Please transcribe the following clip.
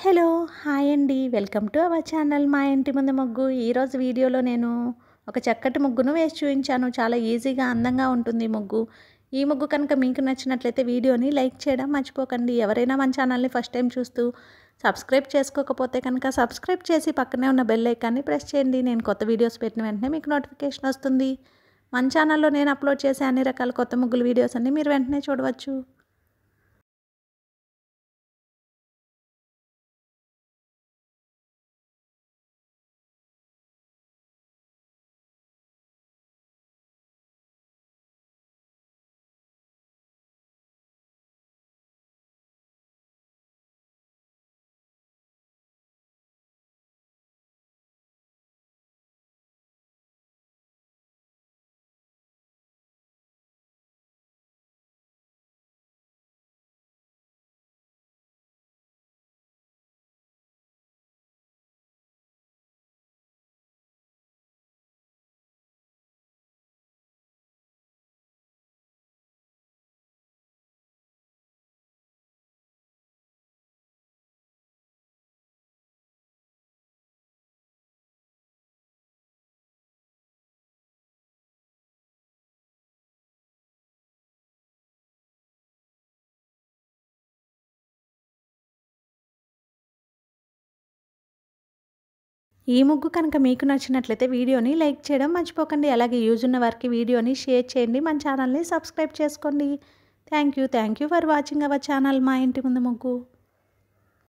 Hello! Hi అండి. Welcome to our channel మా ఇంటి ముందు ముగ్గు. ఈరోజు వీడియోలో నేను ఒక చక్కటి ముగ్గును వేసి చూయించాను. చాలా ఈజీగా, అందంగా ఉంటుంది ఈ ముగ్గు. ఈ ముగ్గు కనుక మీకు నచ్చినట్లయితే వీడియోని లైక్ చేయడం మర్చిపోకండి. ఎవరైనా మన ఛానల్ని ఫస్ట్ టైం చూస్తూ సబ్స్క్రైబ్ చేసుకోకపోతే కనుక సబ్స్క్రైబ్ చేసి పక్కనే ఉన్న బెల్ ఐకాన్ని ప్రెస్ చేయండి. నేను కొత్త వీడియోస్ పెట్టిన వెంటనే మీకు నోటిఫికేషన్ వస్తుంది. మన ఛానల్లో నేను అప్లోడ్ చేసే అన్ని రకాల కొత్త ముగ్గుల వీడియోస్ అన్ని మీరు వెంటనే చూడవచ్చు. ఈ ముగ్గు కనుక మీకు నచ్చినట్లయితే వీడియోని లైక్ చేయడం మర్చిపోకండి. అలాగే యూజ్ ఉన్న వారికి వీడియోని షేర్ చేయండి. మన ఛానల్ని సబ్స్క్రైబ్ చేసుకోండి. Thank you for watching our channel మా ఇంటి ముందు ముగ్గు.